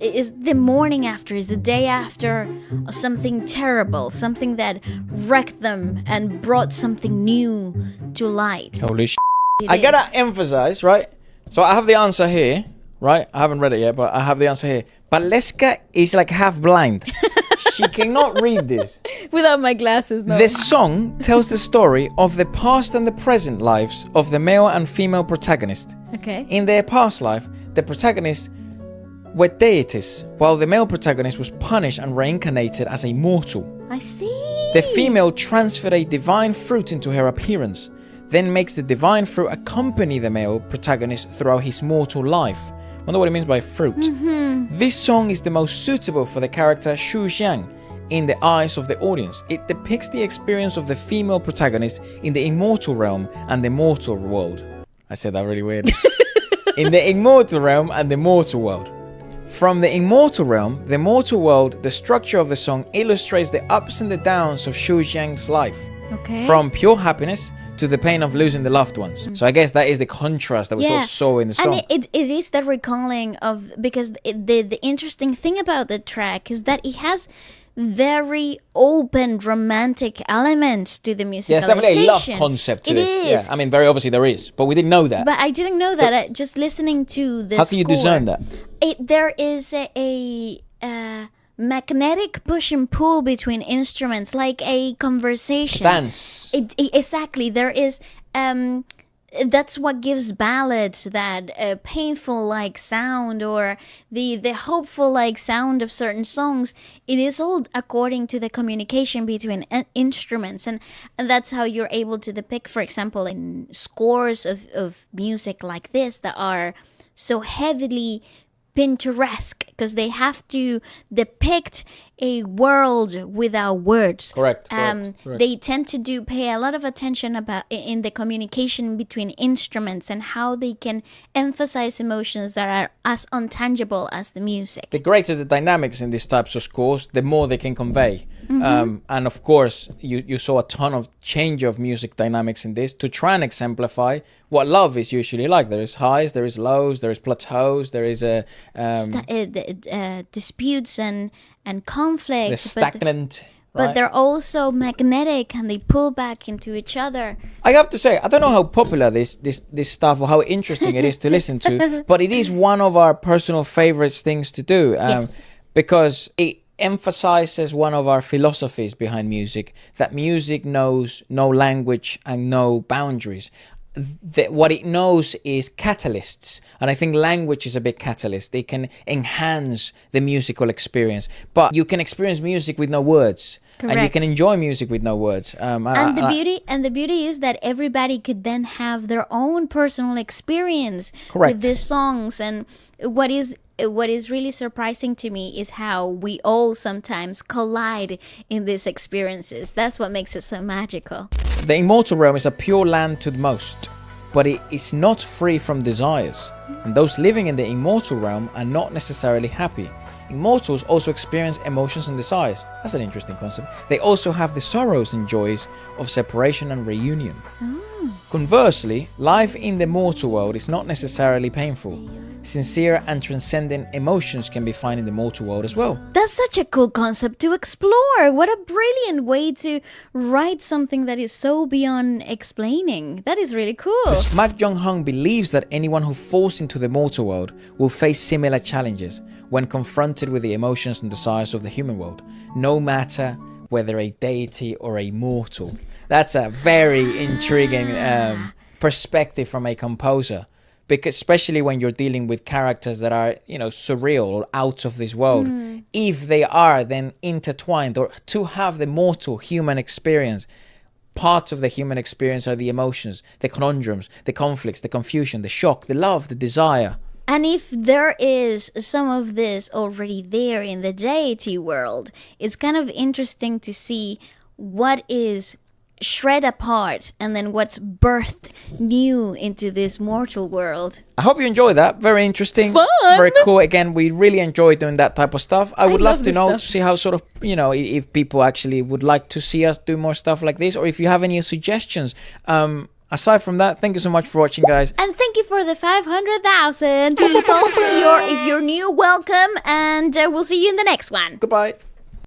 is the morning after, is the day after something terrible, something that wrecked them and brought something new to light. Holy shit. I gotta emphasize, right? So I have the answer here, right? I haven't read it yet, but I have the answer here. But Leska is like half blind. She cannot read this. Without my glasses, no. The song tells the story of the past and the present lives of the male and female protagonist. Okay. In their past life, the protagonists were deities, while the male protagonist was punished and reincarnated as a mortal. I see. The female transferred a divine fruit into her appearance, then makes the divine fruit accompany the male protagonist throughout his mortal life. Wonder what it means by fruit. This song is the most suitable for the character Xu Xiang in the eyes of the audience. It depicts the experience of the female protagonist in the immortal realm and the mortal world. I said that really weird. In the immortal realm and the mortal world. From the immortal realm, the mortal world, the structure of the song illustrates the ups and the downs of Xu Xiang's life. Okay. From pure happiness to the pain of losing the loved ones. So I guess that is the contrast that we sort of saw in the song. And it is the recalling of, because the interesting thing about the track is that it has very open romantic elements to the musicalization. Yeah, it's definitely a love concept to this. Is. Yeah, I mean, very obviously there is, but we didn't know that. But I didn't know that. Just listening to the How can you discern that? There is a magnetic push and pull between instruments, like a conversation. Dance. Exactly. There is. That's what gives ballads that painful like sound, or the hopeful like sound of certain songs. It is all according to the communication between instruments, and that's how you're able to depict, for example, in scores of music like this that are so heavily Pinteresque, because they have to depict a world without words. Correct. They tend to pay a lot of attention about in the communication between instruments and how they can emphasize emotions that are as untangible as the music. The greater the dynamics in these types of scores, the more they can convey. And of course, you saw a ton of change of music dynamics in this to try and exemplify what love is usually like. There is highs, there is lows, there is plateaus, there is disputes and conflict. They're stagnant. But they're also magnetic, and they pull back into each other. I have to say, I don't know how popular this stuff or how interesting it is to listen to, but it is one of our personal favorites things to do. Because it emphasizes one of our philosophies behind music, that music knows no language and no boundaries. What it knows is catalysts, and I think language is a big catalyst. They can enhance the musical experience, but you can experience music with no words. Correct. And you can enjoy music with no words. The beauty is that everybody could then have their own personal experience with these songs. And what is really surprising to me is how we all sometimes collide in these experiences. That's what makes it so magical. The immortal realm is a pure land to the most, but it is not free from desires. And those living in the immortal realm are not necessarily happy. Immortals also experience emotions and desires. That's an interesting concept. They also have the sorrows and joys of separation and reunion. Conversely, life in the mortal world is not necessarily painful. Sincere and transcendent emotions can be found in the mortal world as well. That's such a cool concept to explore. What a brilliant way to write something that is so beyond explaining. That is really cool. Smack Jung-hung believes that anyone who falls into the mortal world will face similar challenges when confronted with the emotions and desires of the human world, no matter whether a deity or a mortal. That's a very intriguing perspective from a composer. Because especially when you're dealing with characters that are, surreal or out of this world, if they are then intertwined, or to have the mortal human experience, parts of the human experience are the emotions, the conundrums, the conflicts, the confusion, the shock, the love, the desire. And if there is some of this already there in the deity world, it's kind of interesting to see what is shred apart and then what's birthed new into this mortal world. I hope you enjoy that. Very interesting. Fun. Very cool. Again, we really enjoy doing that type of stuff. I would love to know, to see how sort of, if people actually would like to see us do more stuff like this, or if you have any suggestions. Aside from that, thank you so much for watching, guys. And thank you for the 500,000 people. If you're new, welcome, and we'll see you in the next one. Goodbye.